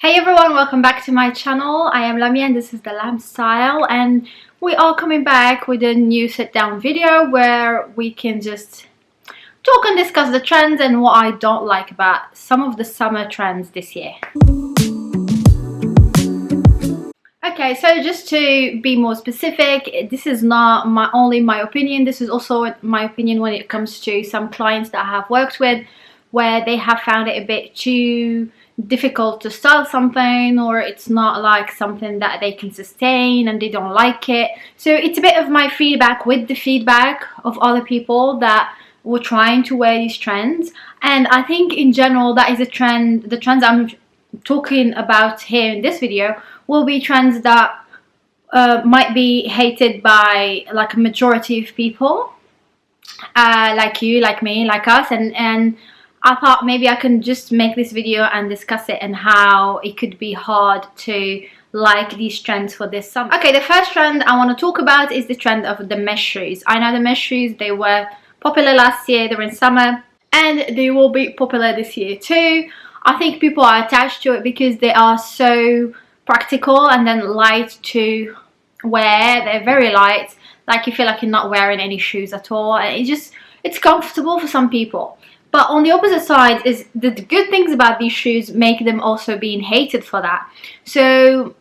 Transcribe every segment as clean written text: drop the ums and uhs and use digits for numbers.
Hey everyone, welcome back to my channel. I am Lamia and this is the Lam Style, and we are coming back with a new sit down video where we can just talk and discuss the trends and what I don't like about some of the summer trends this year. Okay, so just to be more specific, this is not only my opinion, this is also my opinion when it comes to some clients that I have worked with where they have found it a bit too difficult to style something, or it's not like something that they can sustain and they don't like it. So it's a bit of my feedback with the feedback of other people that were trying to wear these trends. And I think in general that is a trend. The trends I'm talking about here in this video will be trends that might be hated by like a majority of people, like you, like me, like us, and I thought maybe I can just make this video and discuss it and how it could be hard to like these trends for this summer. Okay, the first trend I want to talk about is the trend of the mesh shoes. I know the mesh shoes, they were popular last year, they were in summer, and they will be popular this year too. I think people are attached to it because they are so practical and then light to wear. They're very light, like you feel like you're not wearing any shoes at all, and it's comfortable for some people. But on the opposite side is the good things about these shoes make them also being hated for that. So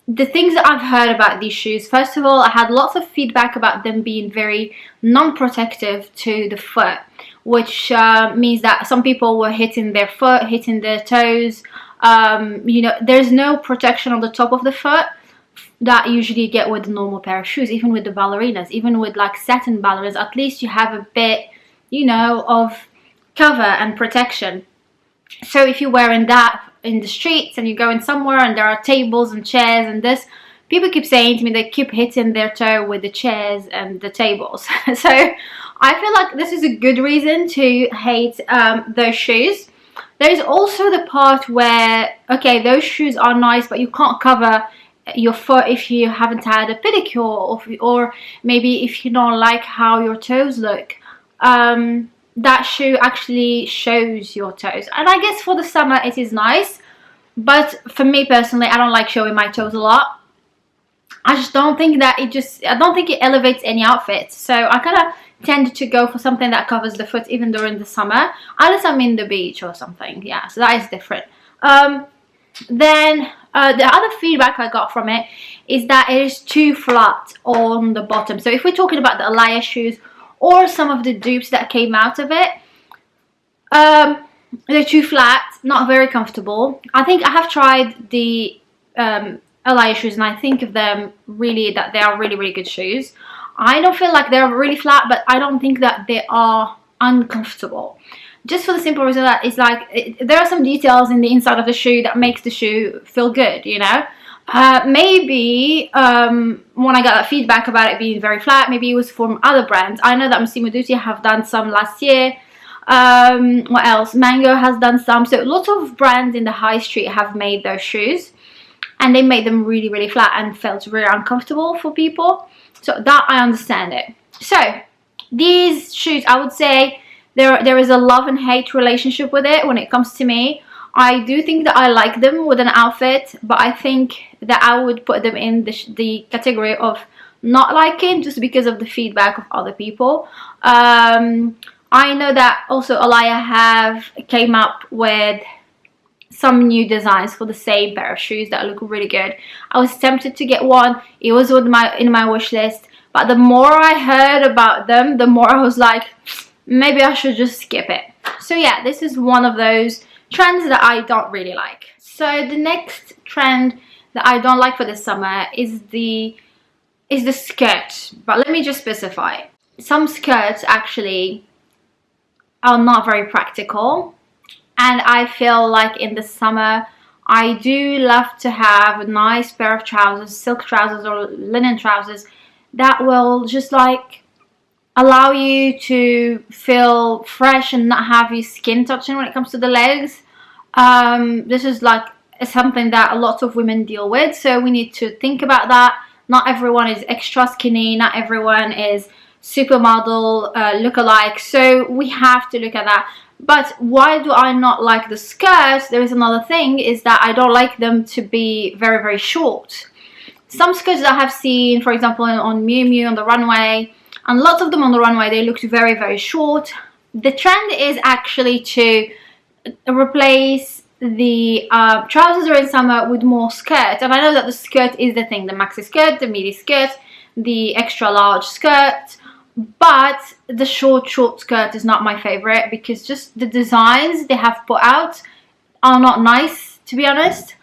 the things that I've heard about these shoes, first of all, I had lots of feedback about them being very non-protective to the foot, which means that some people were hitting their foot, hitting their toes. You know, there's no protection on the top of the foot that usually you get with a normal pair of shoes. Even with the ballerinas, even with like satin ballerinas, at least you have a bit, you know, of cover and protection. So if you're wearing that in the streets and you're going somewhere and there are tables and chairs and this, people keep saying to me they keep hitting their toe with the chairs and the tables. So I feel like this is a good reason to hate those shoes. There's also the part where, okay, those shoes are nice, but you can't cover your foot if you haven't had a pedicure, or maybe if you don't like how your toes look. That shoe actually shows your toes, and I guess for the summer it is nice, but for me personally, I don't like showing my toes a lot. I just don't think that I don't think it elevates any outfit, so I kind of tend to go for something that covers the foot even during the summer, unless I'm in the beach or something. Yeah, so that is different. Then the other feedback I got from it is that it is too flat on the bottom. So if we're talking about the Alaïa shoes or some of the dupes that came out of it, they're too flat, not very comfortable. I think I have tried the Alaïa shoes and I think of them really that they are really good shoes. I don't feel like they're really flat, but I don't think that they are uncomfortable, just for the simple reason that it's like there are some details in the inside of the shoe that makes the shoe feel good, you know. Maybe when I got that feedback about it being very flat, maybe it was from other brands. I know that Massimo Dutti have done some last year. What else? Mango has done some. So lots of brands in the high street have made those shoes, and they made them really flat and felt very uncomfortable for people. So that I understand it. So these shoes, I would say there is a love and hate relationship with it when it comes to me. I do think that I like them with an outfit, but I think that I would put them in the category of not liking, just because of the feedback of other people. I know that also Alaïa came up with some new designs for the same pair of shoes that look really good. I was tempted to get one. It was in my wish list, but the more I heard about them, the more I was like, maybe I should just skip it. So yeah, this is one of those trends that I don't really like. So the next trend that I don't like for this summer is the skirt. But let me just specify. Some skirts actually are not very practical, and I feel like in the summer I do love to have a nice pair of trousers, silk trousers or linen trousers, that will just like allow you to feel fresh and not have your skin touching when it comes to the legs. This is like something that a lot of women deal with, so we need to think about that. Not everyone is extra skinny, not everyone is supermodel lookalike, so we have to look at that. But why do I not like the skirts? There is another thing, is that I don't like them to be very, very short. Some skirts that I have seen, for example, on Miu Miu on the runway, and lots of them on the runway, they looked very, very short. The trend is actually to replace the trousers during summer with more skirt. And I know that the skirt is the thing, the maxi skirt, the midi skirt, the extra large skirt, but the short skirt is not my favorite, because just the designs they have put out are not nice, to be honest.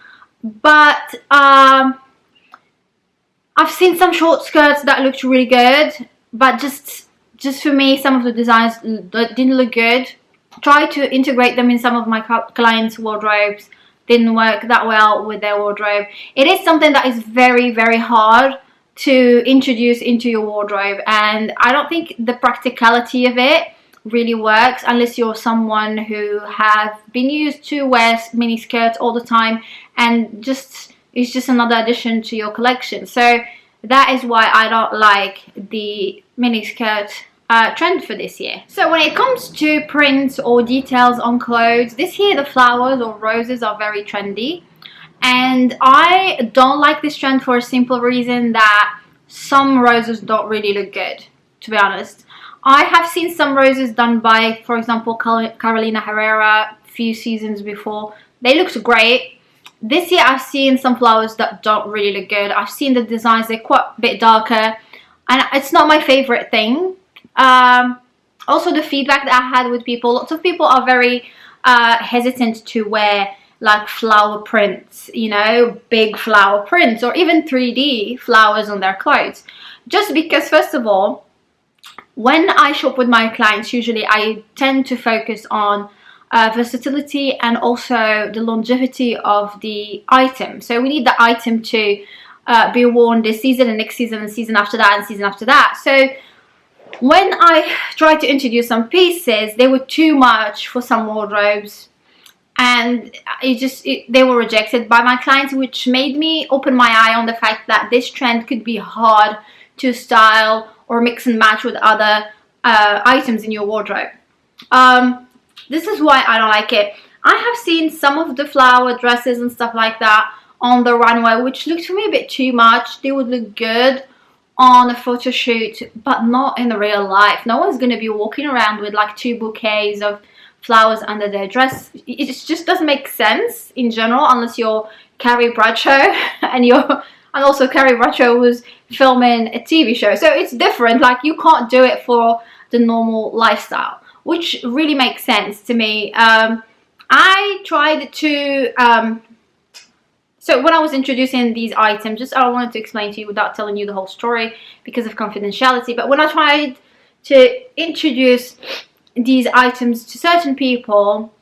But I've seen some short skirts that looked really good, but just for me, some of the designs didn't look good. Try to integrate them in some of my clients' wardrobes, didn't work that well with their wardrobe. It is something that is very, very hard to introduce into your wardrobe, and I don't think the practicality of it really works unless you're someone who have been used to wear mini skirts all the time, and it's just another addition to your collection. So that is why I don't like the mini skirt trend for this year. So when it comes to prints or details on clothes, this year the flowers or roses are very trendy, and I don't like this trend for a simple reason, that some roses don't really look good, to be honest. I have seen some roses done by, for example, Carolina Herrera a few seasons before. They looked great. This year I've seen some flowers that don't really look good. I've seen the designs, they're quite a bit darker, and it's not my favorite thing. Also, the feedback that I had with people, lots of people are very hesitant to wear like flower prints, you know, big flower prints, or even 3D flowers on their clothes. Just because, first of all, when I shop with my clients, usually I tend to focus on versatility and also the longevity of the item. So we need the item to be worn this season and next season and season after that and season after that. So when I tried to introduce some pieces, they were too much for some wardrobes, and they were rejected by my clients, which made me open my eye on the fact that this trend could be hard to style or mix and match with other items in your wardrobe. This is why I don't like it. I have seen some of the flower dresses and stuff like that on the runway, which looked for me a bit too much. They would look good on a photo shoot, but not in the real life. No one's going to be walking around with like 2 bouquets of flowers under their dress. It just doesn't make sense in general, unless you're Carrie Bradshaw and also Carrie Bradshaw was filming a TV show. So it's different. Like, you can't do it for the normal lifestyle, which really makes sense to me. I tried to so when I was introducing these items, I wanted to explain to you without telling you the whole story because of confidentiality, but when I tried to introduce these items to certain people,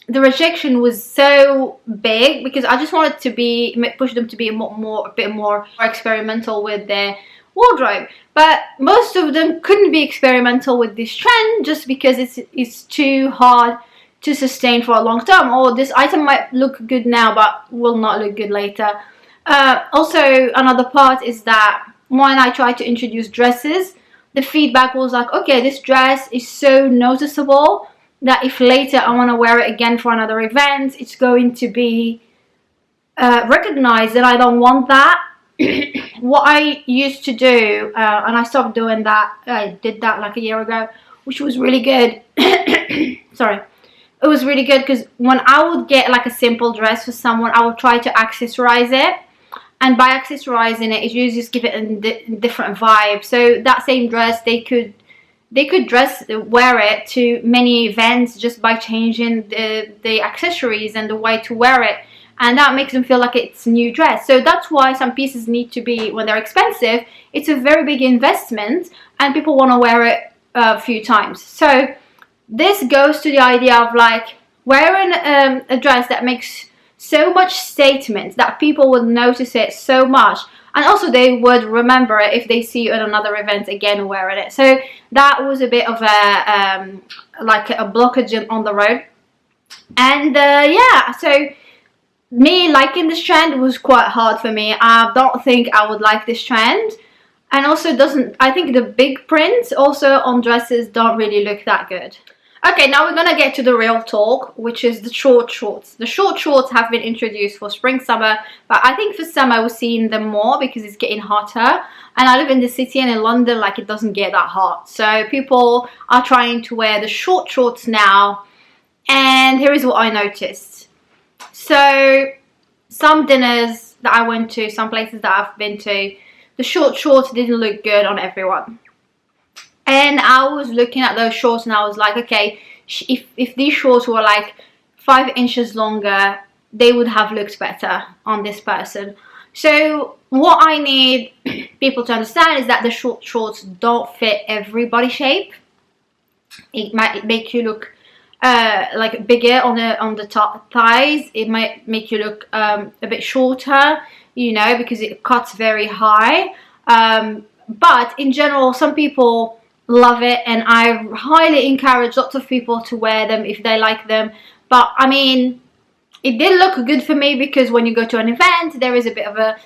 the rejection was so big, because I just wanted to push them to be a bit more experimental with their wardrobe. But most of them couldn't be experimental with this trend just because it's too hard to sustain for a long term, or this item might look good now but will not look good later. Also, another part is that when I tried to introduce dresses, the feedback was like, okay, this dress is so noticeable that if later I want to wear it again for another event, it's going to be recognized, and I don't want that. What I used to do, and I stopped doing that, I did that like a year ago, which was really good. Sorry. It was really good because when I would get like a simple dress for someone, I would try to accessorize it. And by accessorizing it, you just give it a different vibe. So that same dress, they could wear it to many events just by changing the accessories and the way to wear it. And that makes them feel like it's a new dress. So that's why some pieces need to be, when they're expensive, it's a very big investment and people want to wear it a few times. So this goes to the idea of like wearing a dress that makes so much statement that people would notice it so much, and also they would remember it if they see you at another event again wearing it. So that was a bit of a like a blockage on the road. And yeah, so me liking this trend was quite hard for me. I don't think I would like this trend. And also I think the big prints also on dresses don't really look that good. Okay, now we're gonna get to the real talk, which is the short shorts. The short shorts have been introduced for spring, summer, but I think for summer we're seeing them more because it's getting hotter. And I live in the city, and in London, like, it doesn't get that hot. So people are trying to wear the short shorts now. And here is what I noticed. So some dinners that I went to, some places that I've been to, the short shorts didn't look good on everyone. And I was looking at those shorts and I was like, okay, if these shorts were like 5 inches longer, they would have looked better on this person. So what I need people to understand is that the short shorts don't fit every body shape. It might make you look like bigger on the top thighs. It might make you look a bit shorter, you know, because it cuts very high. But in general, some people love it, and I highly encourage lots of people to wear them if they like them. But I mean, it did look good for me because when you go to an event, there is a bit of a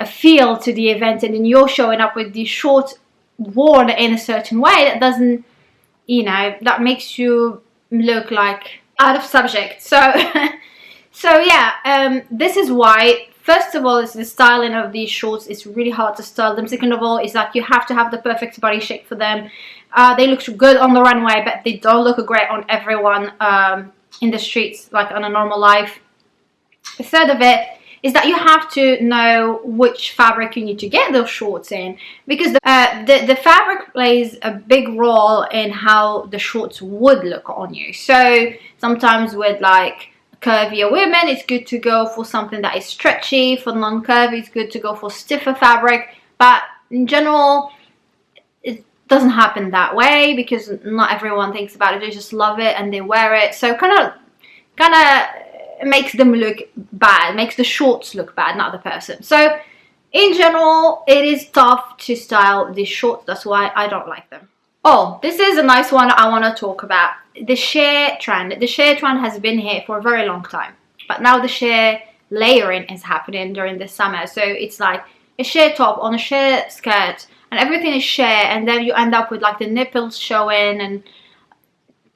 feel to the event, and then you're showing up with these shorts worn in a certain way that doesn't, you know, that makes you look like out of subject. So so yeah, this is why. First of all, is the styling of these shorts. It's really hard to style them. Second of all, is that you have to have the perfect body shape for them. They look good on the runway, but they don't look great on everyone in the streets, like on a normal life. The third of it is that you have to know which fabric you need to get those shorts in, because the fabric plays a big role in how the shorts would look on you. So sometimes with like curvier women, it's good to go for something that is stretchy. For non-curvy, it's good to go for stiffer fabric. But in general, it doesn't happen that way because not everyone thinks about it. They just love it and they wear it. So kind of makes them look bad, makes the shorts look bad, not the person. So in general, it is tough to style these shorts. That's why I don't like them. Oh, this is a nice one I want to talk about. The sheer trend. The sheer trend has been here for a very long time. But now the sheer layering is happening during the summer. So it's like a sheer top on a sheer skirt and everything is sheer, and then you end up with like the nipples showing and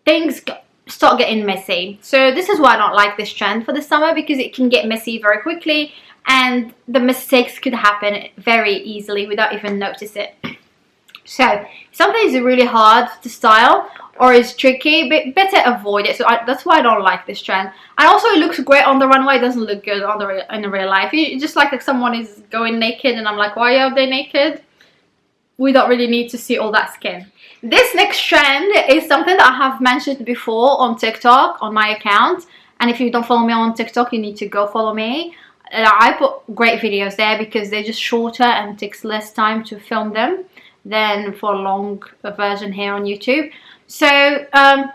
things start getting messy. So this is why I don't like this trend for the summer, because it can get messy very quickly and the mistakes could happen very easily without even noticing it. So if something is really hard to style or is tricky, but better avoid it. So that's why I don't like this trend. And also it looks great on the runway. It doesn't look good on in real life. It's just like if someone is going naked and I'm like, why are they naked? We don't really need to see all that skin. This next trend is something that I have mentioned before on TikTok, on my account. And if you don't follow me on TikTok, you need to go follow me. I put great videos there because they're just shorter and takes less time to film them than for a long version here on YouTube. So I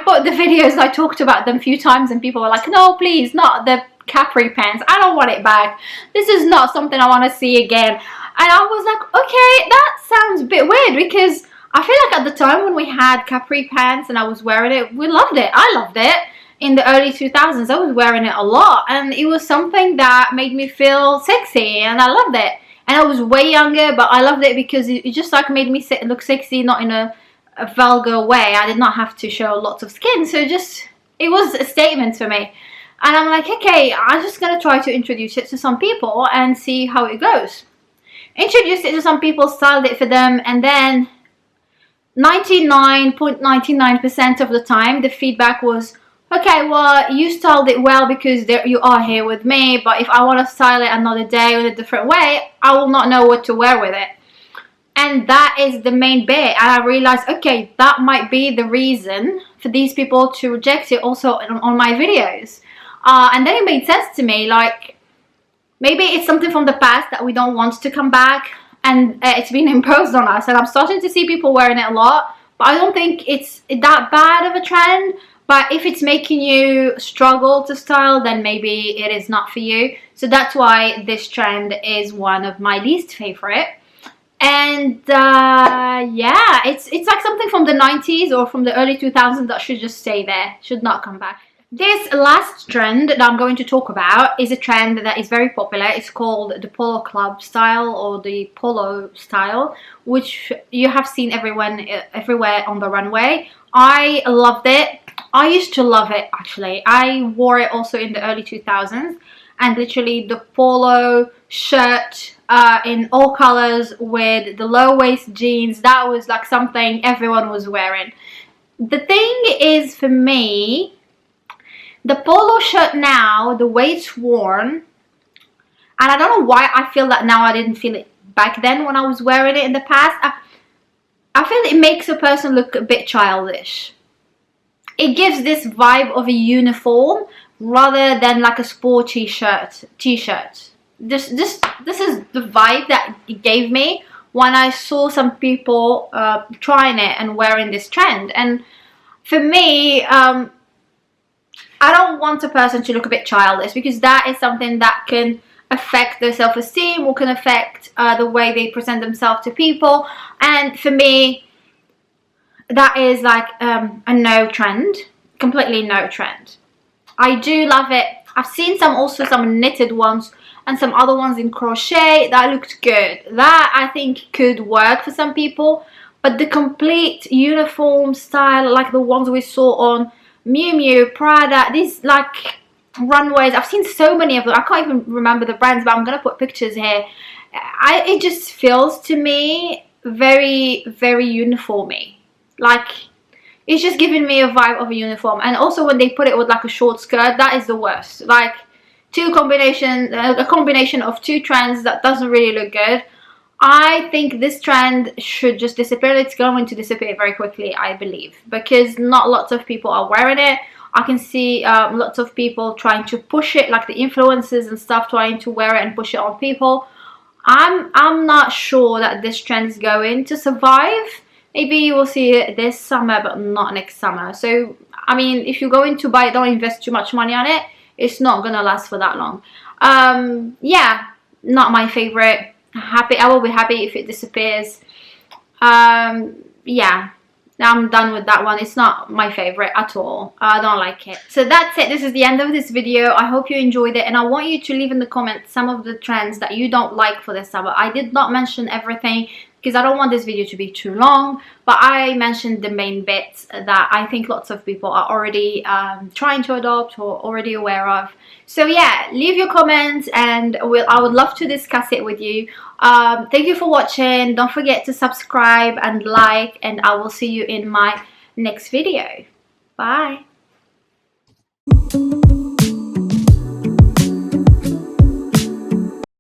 put the videos, I talked about them a few times and people were like, no, please, not the capri pants. I don't want it back. This is not something I want to see again. And I was like, okay, that sounds a bit weird, because I feel like at the time when we had capri pants and I was wearing it, we loved it. I loved it. In the early 2000s, I was wearing it a lot, and it was something that made me feel sexy, and I loved it. And I was way younger, but I loved it because it just like made me look sexy, not in a vulgar way. I did not have to show lots of skin, so it was a statement for me. And I'm like, okay, I'm just gonna try to introduce it to some people and see how it goes. Introduced it to some people, styled it for them, and then 99.99% of the time the feedback was, okay, well, you styled it well because you are here with me, but if I want to style it another day in a different way, I will not know what to wear with it. And that is the main bit. And I realized, okay, that might be the reason for these people to reject it also on my videos. And then it made sense to me, like, maybe it's something from the past that we don't want to come back, and it's been imposed on us. And I'm starting to see people wearing it a lot, but I don't think it's that bad of a trend. But if it's making you struggle to style, then maybe it is not for you. So that's why this trend is one of my least favorite. And yeah, it's like something from the 90s or from the early 2000s that should just stay there, should not come back. This last trend that I'm going to talk about is a trend that is very popular. It's called the polo club style or the polo style, which you have seen everywhere on the runway. I loved it. I used to love it actually. I wore it also in the early 2000s, and literally the polo shirt in all colors with the low waist jeans, that was like something everyone was wearing. The thing is, for me, the polo shirt now, the way it's worn, and I don't know why I feel that now, I didn't feel it back then when I was wearing it in the past. I feel it makes a person look a bit childish. It gives this vibe of a uniform rather than like a sporty t-shirt. This is the vibe that it gave me when I saw some people trying it and wearing this trend. And for me, I don't want a person to look a bit childish, because that is something that can affect their self-esteem or can affect the way they present themselves to people. And for me, that is like a no trend, completely no trend. I do love it. I've seen some knitted ones and some other ones in crochet that looked good. That I think could work for some people, but the complete uniform style, like the ones we saw on Miu Miu, Prada, these like runways, I've seen so many of them. I can't even remember the brands, but I'm gonna put pictures here. It just feels to me very, very uniformy. Like, it's just giving me a vibe of a uniform. And also when they put it with like a short skirt, that is the worst. Like a combination of two trends that doesn't really look good. I think this trend should just disappear. It's going to disappear very quickly, I believe, because not lots of people are wearing it. I can see lots of people trying to push it, like the influencers and stuff, trying to wear it and push it on people. I'm not sure that this trend is going to survive. Maybe you will see it this summer, but not next summer. So, I mean, if you're going to buy it, don't invest too much money on it. It's not gonna last for that long. Yeah, not my favorite. I will be happy if it disappears. Yeah, I'm done with that one. It's not my favorite at all. I don't like it. So that's it. This is the end of this video. I hope you enjoyed it, and I want you to leave in the comments some of the trends that you don't like for this summer. I did not mention everything because I don't want this video to be too long, but I mentioned the main bits that I think lots of people are already trying to adopt or already aware of. So yeah, leave your comments and I would love to discuss it with you. Thank you for watching. Don't forget to subscribe and like, and I will see you in my next video. Bye.